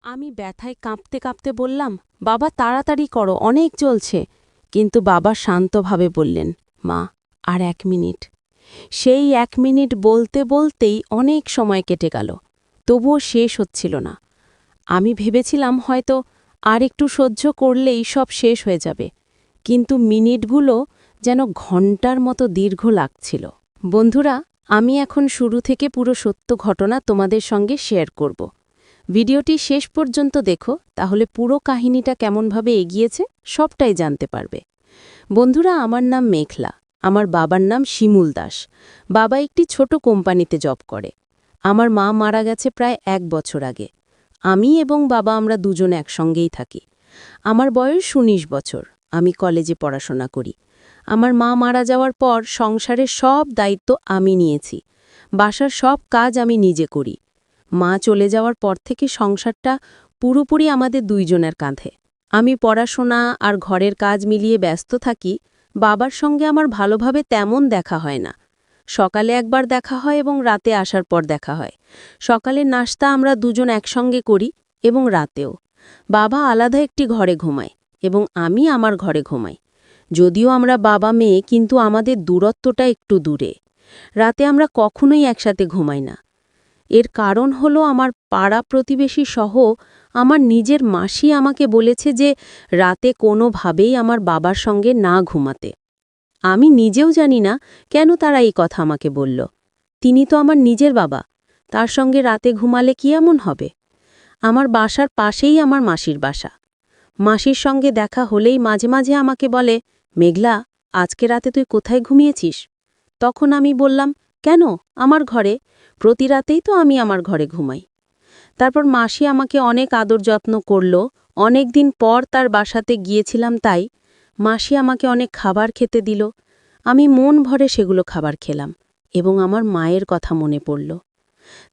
আমি ব্যথায় কাঁপতে কাঁপতে বললাম, বাবা তাড়াতাড়ি করো, অনেক জ্বলছে। কিন্তু বাবা শান্তভাবে বললেন, মা, আর 1 মিনিট। সেই 1 মিনিট বলতে বলতেই অনেক সময় কেটে গেল, তবুও শেষ হচ্ছিল না। আমি ভেবেছিলাম হয়তো আর একটু সহ্য করলেই সব শেষ হয়ে যাবে, কিন্তু মিনিটগুলো যেন ঘণ্টার মতো দীর্ঘ লাগছিল। বন্ধুরা, আমি এখন শুরু থেকে পুরো সত্য ঘটনা তোমাদের সঙ্গে শেয়ার করব। ভিডিওটি শেষ পর্যন্ত দেখো, তাহলে পুরো কাহিনীটা কেমনভাবে এগিয়েছে সবটাই জানতে পারবে। বন্ধুরা, আমার নাম মেঘলা, আমার বাবার নাম শিমুল দাস। বাবা একটি ছোট কোম্পানিতে জব করে। আমার মা মারা গেছে প্রায় 1 বছর আগে। আমি এবং বাবা আমরা দুজনে একসঙ্গেই থাকি। আমার বয়স 19 বছর। আমি কলেজে পড়াশোনা করি। আমার মা মারা যাওয়ার পর সংসারের সব দায়িত্ব আমি নিয়েছি। বাসার সব কাজ আমি নিজে করি। মা চলে যাওয়ার পর থেকে সংসারটা পুরোপুরি আমাদের দুইজনের কাঁধে। আমি পড়াশোনা আর ঘরের কাজ মিলিয়ে ব্যস্ত থাকি। বাবার সঙ্গে আমার ভালোভাবে তেমন দেখা হয় না। সকালে একবার দেখা হয় এবং রাতে আসার পর দেখা হয়। সকালের নাশতা আমরা দুজন একসঙ্গে করি এবং রাতেও। বাবা আলাদা একটি ঘরে ঘুমায় এবং আমি আমার ঘরে ঘুমাই। যদিও আমরা বাবা মেয়ে, কিন্তু আমাদের দূরত্বটা একটু দূরে। রাতে আমরা কখনোই একসাথে ঘুমাই না। এর কারণ হলো আমার পাড়া প্রতিবেশী সহ আমার নিজের মাসি আমাকে বলেছে যে রাতে কোনোভাবেই আমার বাবার সঙ্গে না ঘুমাতে। আমি নিজেও জানি না কেন তারা এই কথা আমাকে বলল। তিনি তো আমার নিজের বাবা, তার সঙ্গে রাতে ঘুমালে কি এমন হবে? আমার বাসার পাশেই আমার মাসির বাসা। মাসির সঙ্গে দেখা হলেই মাঝে মাঝে আমাকে বলে, মেঘলা, আজকে রাতে তুই কোথায় ঘুমিয়েছিস? তখন আমি বললাম, কেন, আমার ঘরে। প্রতি রাতেই তো আমি আমার ঘরে ঘুমাই। তারপর মাসি আমাকে অনেক আদর যত্ন করল। অনেক দিন পর তার বাসাতে গিয়েছিলাম, তাই মাসি আমাকে অনেক খাবার খেতে দিল। আমি মন ভরে সেগুলো খাবার খেলাম এবং আমার মায়ের কথা মনে পড়ল।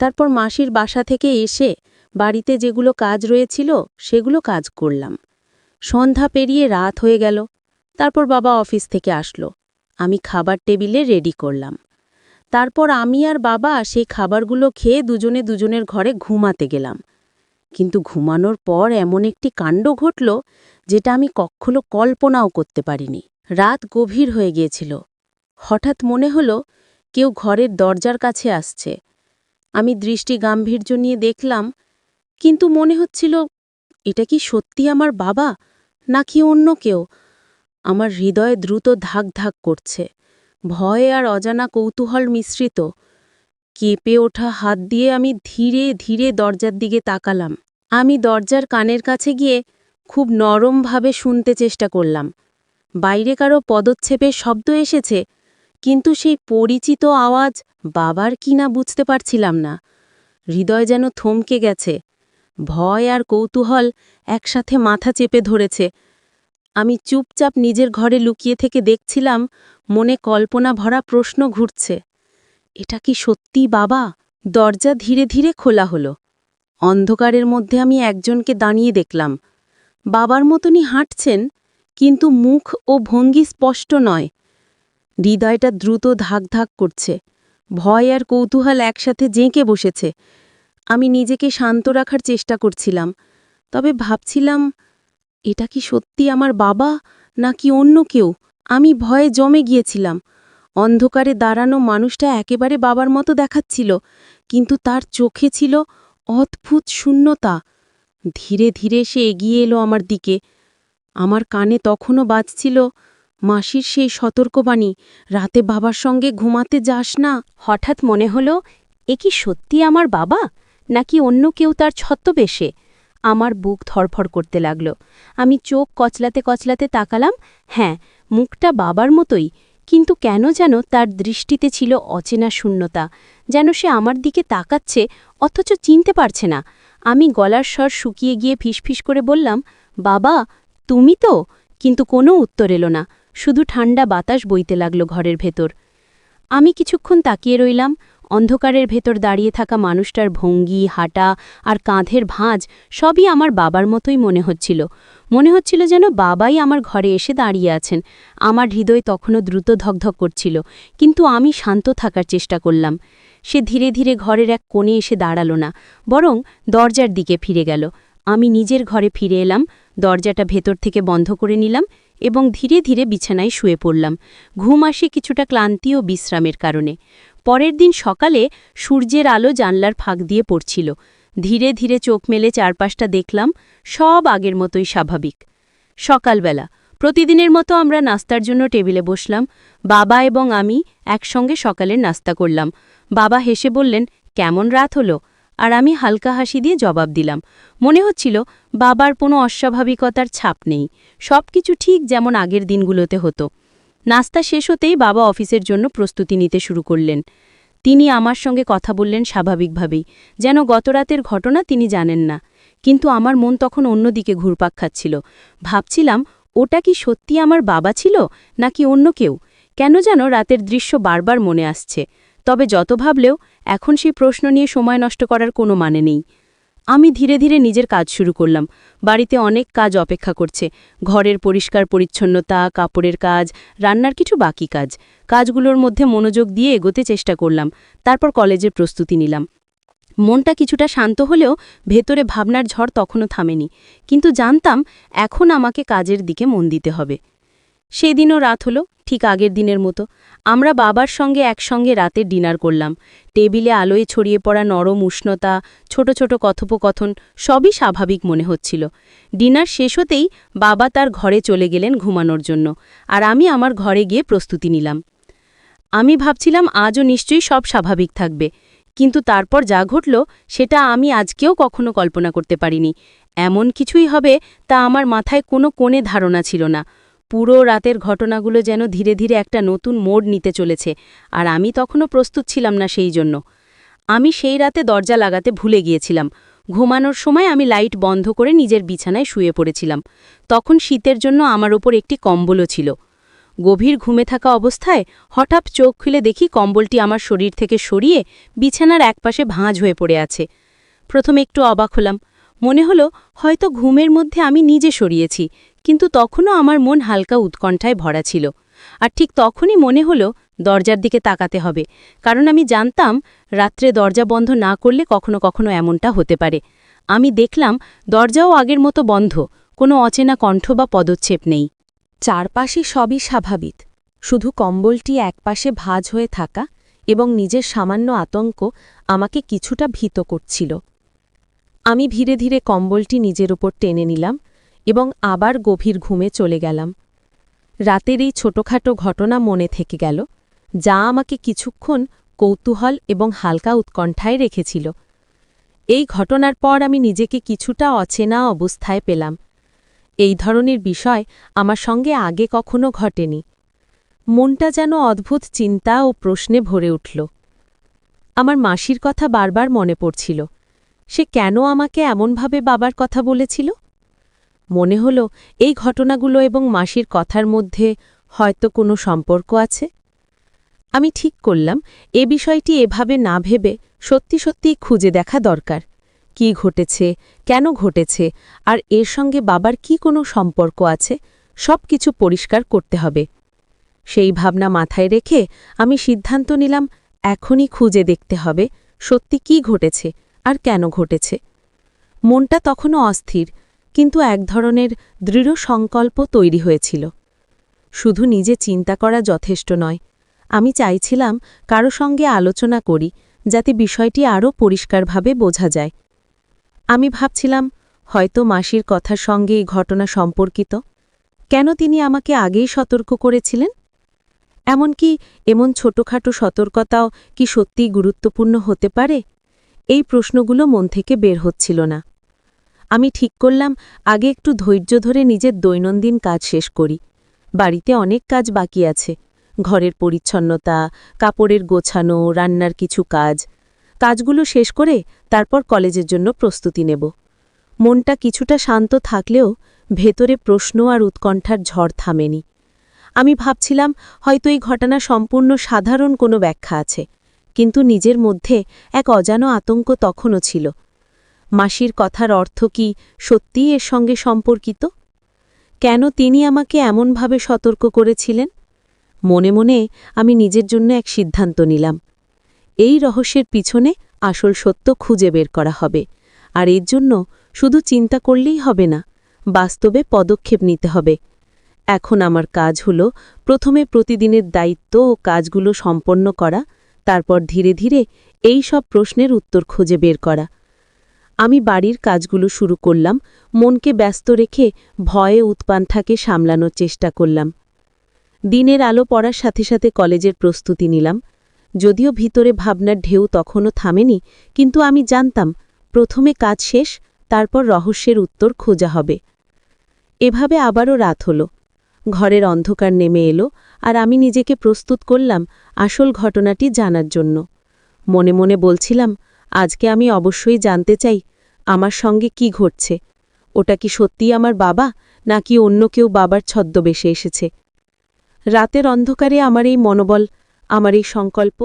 তারপর মাসির বাসা থেকে এসে বাড়িতে যেগুলো কাজ রয়েছিল সেগুলো কাজ করলাম। সন্ধ্যা পেরিয়ে রাত হয়ে গেল। তারপর বাবা অফিস থেকে আসলো। আমি খাবার টেবিলে রেডি করলাম। তারপর আমি আর বাবা সেই খাবারগুলো খেয়ে দুজনে দুজনের ঘরে ঘুমাতে গেলাম। কিন্তু ঘুমানোর পর এমন একটি কাণ্ড ঘটল যেটা আমি কখনো কল্পনাও করতে পারিনি। রাত গভীর হয়ে গিয়েছিল। হঠাৎ মনে হলো কেউ ঘরের দরজার কাছে আসছে। আমি দৃষ্টি গাম্ভীর্য নিয়ে দেখলাম, কিন্তু মনে হচ্ছিল এটা কি সত্যি আমার বাবা নাকি অন্য কেউ। আমার হৃদয়ে দ্রুত ধাক ধাক করছে। ভয় আর অজানা কৌতূহল মিশ্রিত। কেঁপে ওঠা হাত দিয়ে আমি ধীরে ধীরে দরজার দিকে তাকালাম। আমি দরজার কানের কাছে গিয়ে খুব নরমভাবে শুনতে চেষ্টা করলাম। বাইরে কারো পদচ্ছেপের শব্দ এসেছে, কিন্তু সেই পরিচিত আওয়াজ বাবার কিনা বুঝতে পারছিলাম না। হৃদয় যেন থমকে গেছে। ভয় আর কৌতূহল একসাথে মাথা চেপে ধরেছে। আমি চুপচাপ নিজের ঘরে লুকিয়ে থেকে দেখছিলাম, মনে কল্পনা ভরা প্রশ্ন ঘুরছে। এটা কি সত্যি বাবা? দরজা ধীরে ধীরে খোলা হলো। অন্ধকারের মধ্যে আমি একজনকে দাঁড়িয়ে দেখলাম। বাবার মতনই হাঁটছেন, কিন্তু মুখ ও ভঙ্গি স্পষ্ট নয়। হৃদয়টা দ্রুত ধাক ধাক করছে। ভয় আর কৌতূহল একসাথে জেঁকে বসেছে। আমি নিজেকে শান্ত রাখার চেষ্টা করছিলাম, তবে ভাবছিলাম, এটা কি সত্যি আমার বাবা নাকি অন্য কেউ? আমি ভয়ে জমে গিয়েছিলাম। অন্ধকারে দাঁড়ানো মানুষটা একেবারে বাবার মতো দেখাচ্ছিল, কিন্তু তার চোখে ছিল অদ্ভুত শূন্যতা। ধীরে ধীরে সে এগিয়ে এলো আমার দিকে। আমার কানে তখনও বাজছিল মাসির সেই সতর্কবাণী, রাতে বাবার সঙ্গে ঘুমাতে যাস না। হঠাৎ মনে হলো, এ কি সত্যি আমার বাবা নাকি অন্য কেউ তার ছদ্মবেশে? আমার বুক ধড়ফড় করতে লাগল। আমি চোখ কচলাতে কচলাতে তাকালাম। হ্যাঁ, মুখটা বাবার মতোই, কিন্তু কেন যেন তার দৃষ্টিতে ছিল অচেনা শূন্যতা, যেন সে আমার দিকে তাকাচ্ছে অথচ চিনতে পারছে না। আমি গলার স্বর শুকিয়ে গিয়ে ফিসফিস করে বললাম, বাবা, তুমি তো? কিন্তু কোনো উত্তর এলো না, শুধু ঠান্ডা বাতাস বইতে লাগল ঘরের ভেতর। আমি কিছুক্ষণ তাকিয়ে রইলাম। অন্ধকারের ভেতর দাঁড়িয়ে থাকা মানুষটার ভঙ্গি, হাঁটা আর কাঁধের ভাঁজ সবই আমার বাবার মতোই মনে হচ্ছিল। মনে হচ্ছিল যেন বাবাই আমার ঘরে এসে দাঁড়িয়ে আছেন। আমার হৃদয় তখনও দ্রুত ধকধক করছিল, কিন্তু আমি শান্ত থাকার চেষ্টা করলাম। সে ধীরে ধীরে ঘরের এক কোণে এসে দাঁড়াল না, বরং দরজার দিকে ফিরে গেল। আমি নিজের ঘরে ফিরে এলাম, দরজাটা ভেতর থেকে বন্ধ করে নিলাম এবং ধীরে ধীরে বিছানায় শুয়ে পড়লাম। ঘুম আসে কিছুটা ক্লান্তি ও বিশ্রামের কারণে। পরের দিন সকালে সূর্যের আলো জানলার ফাঁক দিয়ে পড়ছিল। ধীরে ধীরে চোখ মেলে চারপাশটা দেখলাম, সব আগের মতোই স্বাভাবিক। সকালবেলা প্রতিদিনের মতো আমরা নাস্তার জন্য টেবিলে বসলাম। বাবা এবং আমি একসঙ্গে সকালের নাস্তা করলাম। বাবা হেসে বললেন, কেমন রাত হলো? আর আমি হালকা হাসি দিয়ে জবাব দিলাম। মনে হচ্ছিল বাবার কোনো অস্বাভাবিকতার ছাপ নেই, সবকিছু ঠিক যেমন আগের দিনগুলোতে হতো। নাস্তা শেষ হতেই বাবা অফিসের জন্য প্রস্তুতি নিতে শুরু করলেন। তিনি আমার সঙ্গে কথা বললেন স্বাভাবিকভাবেই, যেন গতরাতের ঘটনা তিনি জানেন না। কিন্তু আমার মন তখন অন্যদিকে ঘুরপাক খাচ্ছিল। ভাবছিলাম, ওটা কি সত্যি আমার বাবা ছিল নাকি অন্য কেউ? কেন যেন রাতের দৃশ্য বারবার মনে আসছে। তবে যত ভাবলেও এখন সেই প্রশ্ন নিয়ে সময় নষ্ট করার কোনো মানে নেই। আমি ধীরে ধীরে নিজের কাজ শুরু করলাম। বাড়িতে অনেক কাজ অপেক্ষা করছে, ঘরের পরিষ্কার পরিচ্ছন্নতা, কাপড়ের কাজ, রান্নার কিছু বাকি কাজ। কাজগুলোর মধ্যে মনোযোগ দিয়ে এগোতে চেষ্টা করলাম। তারপর কলেজের প্রস্তুতি নিলাম। মনটা কিছুটা শান্ত হলেও ভেতরে ভাবনার ঝড় তখনও থামেনি। কিন্তু জানতাম এখন আমাকে কাজের দিকে মন দিতে হবে। সেদিনও রাত হলো ঠিক আগের দিনের মতো। আমরা বাবার সঙ্গে একসঙ্গে রাতের ডিনার করলাম। টেবিলে আলোয় ছড়িয়ে পড়া নরম উষ্ণতা, ছোট ছোট কথোপকথন, সবই স্বাভাবিক মনে হচ্ছিল। ডিনার শেষ হতেই বাবা তার ঘরে চলে গেলেন ঘুমানোর জন্য, আর আমি আমার ঘরে গিয়ে প্রস্তুতি নিলাম। আমি ভাবছিলাম আজও নিশ্চয়ই সব স্বাভাবিক থাকবে, কিন্তু তারপর যা ঘটল সেটা আমি আজকেও কখনো কল্পনা করতে পারিনি। এমন কিছুই হবে তা আমার মাথায় কোনো কোণে ধারণা ছিল না। পুরো রাতের ঘটনাগুলো যেন ধীরে ধীরে একটা নতুন মোড় নিতে চলেছে, আর আমি তখনও প্রস্তুত ছিলাম না সেই জন্য। আমি সেই রাতে দরজা লাগাতে ভুলে গিয়েছিলাম। ঘুমানোর সময় আমি লাইট বন্ধ করে নিজের বিছানায় শুয়ে পড়েছিলাম। তখন শীতের জন্য আমার ওপর একটি কম্বলও ছিল। গভীর ঘুমে থাকা অবস্থায় হঠাৎ চোখ খুলে দেখি কম্বলটি আমার শরীর থেকে সরিয়ে বিছানার একপাশে ভাঁজ হয়ে পড়ে আছে। প্রথমে একটু অবাক হলাম, মনে হলো হয়তো ঘুমের মধ্যে আমি নিজে সরিয়েছি, কিন্তু তখনও আমার মন হালকা উৎকণ্ঠায় ভরা ছিল। আর ঠিক তখনই মনে হলো দরজার দিকে তাকাতে হবে, কারণ আমি জানতাম রাত্রে দরজা বন্ধ না করলে কখনো কখনো এমনটা হতে পারে। আমি দেখলাম দরজাও আগের মতো বন্ধ, কোনো অচেনা কণ্ঠ বা পদক্ষেপ নেই। চারপাশে সবই স্বাভাবিক, শুধু কম্বলটি একপাশে ভাঁজ হয়ে থাকা এবং নিজের সামান্য আতঙ্ক আমাকে কিছুটা ভীত করছিল। আমি ধীরে ধীরে কম্বলটি নিজের উপর টেনে নিলাম এবং আবার গভীর ঘুমে চলে গেলাম। রাতের এই ছোটখাটো ঘটনা মনে থেকে গেল, যা আমাকে কিছুক্ষণ কৌতূহল এবং হালকা উৎকণ্ঠায় রেখেছিল। এই ঘটনার পর আমি নিজেকে কিছুটা অচেনা অবস্থায় পেলাম। এই ধরনের বিষয় আমার সঙ্গে আগে কখনো ঘটেনি। মনটা যেন অদ্ভুত চিন্তা ও প্রশ্নে ভরে উঠল। আমার মাসির কথা বারবার মনে পড়ছিল। সে কেন আমাকে এমনভাবে বাবার কথা বলেছিল? মনে হল এই ঘটনাগুলো এবং মাসির কথার মধ্যে হয়তো কোনো সম্পর্ক আছে। আমি ঠিক করলাম এ বিষয়টি এভাবে না ভেবে সত্যি সত্যিই খুঁজে দেখা দরকার। কি ঘটেছে, কেন ঘটেছে, আর এর সঙ্গে বাবার কি কোনো সম্পর্ক আছে, সব কিছু পরিষ্কার করতে হবে। সেই ভাবনা মাথায় রেখে আমি সিদ্ধান্ত নিলাম এখনই খুঁজে দেখতে হবে সত্যি কি ঘটেছে আর কেন ঘটেছে। মনটা তখনও অস্থির, কিন্তু এক ধরনের দৃঢ় সংকল্প তৈরি হয়েছিল। শুধু নিজে চিন্তা করা যথেষ্ট নয়, আমি চাইছিলাম কারো সঙ্গে আলোচনা করি, যাতে বিষয়টি আরও পরিষ্কারভাবে বোঝা যায়। আমি ভাবছিলাম হয়তো মাসির কথার সঙ্গে এই ঘটনা সম্পর্কিত। কেন তিনি আমাকে আগেই সতর্ক করেছিলেন? এমনকি এমন ছোটখাটো সতর্কতাও কি সত্যিই গুরুত্বপূর্ণ হতে পারে? এই প্রশ্নগুলো মন থেকে বের হচ্ছিল না। আমি ঠিক করলাম আগে একটু ধৈর্য ধরে নিজের দৈনন্দিন কাজ শেষ করি। বাড়িতে অনেক কাজ বাকি আছে, ঘরের পরিচ্ছন্নতা, কাপড়ের গোছানো, রান্নার কিছু কাজ। কাজগুলো শেষ করে তারপর কলেজের জন্য প্রস্তুতি নেব। মনটা কিছুটা শান্ত থাকলেও ভেতরে প্রশ্ন আর উৎকণ্ঠার ঝড় থামেনি। আমি ভাবছিলাম হয়তো এই ঘটনা সম্পূর্ণ সাধারণ কোনো ব্যাখ্যা আছে, কিন্তু নিজের মধ্যে এক অজানা আতঙ্ক তখনও ছিল। মাসির কথার অর্থ কি সত্যিই এর সঙ্গে সম্পর্কিত? কেন তিনি আমাকে এমনভাবে সতর্ক করেছিলেন? মনে মনে আমি নিজের জন্য এক সিদ্ধান্ত নিলাম। এই রহস্যের পিছনে আসল সত্য খুঁজে বের করা হবে, আর এর জন্য শুধু চিন্তা করলেই হবে না, বাস্তবে পদক্ষেপ নিতে হবে। এখন আমার কাজ হলো প্রথমে প্রতিদিনের দায়িত্ব ও কাজগুলো সম্পন্ন করা, তারপর ধীরে ধীরে এই সব প্রশ্নের উত্তর খুঁজে বের করা। আমি বাড়ির কাজগুলো শুরু করলাম, মনকে ব্যস্ত রেখে ভয়ে উৎপান্থাকে সামলানোর চেষ্টা করলাম। দিনের আলো পড়ার সাথে সাথে কলেজের প্রস্তুতি নিলাম। যদিও ভিতরে ভাবনার ঢেউ তখনও থামেনি, কিন্তু আমি জানতাম প্রথমে কাজ শেষ, তারপর রহস্যের উত্তর খোঁজা হবে। এভাবে আবারও রাত হল। ঘরের অন্ধকার নেমে এলো, আর আমি নিজেকে প্রস্তুত করলাম আসল ঘটনাটি জানার জন্য। মনে মনে বলছিলাম, আজকে আমি অবশ্যই জানতে চাই আমার সঙ্গে কি ঘটছে। ওটা কি সত্যিই আমার বাবা, নাকি অন্য কেউ বাবার ছদ্মবেশে এসেছে? রাতের অন্ধকারে আমার এই মনোবল, আমার এই সংকল্প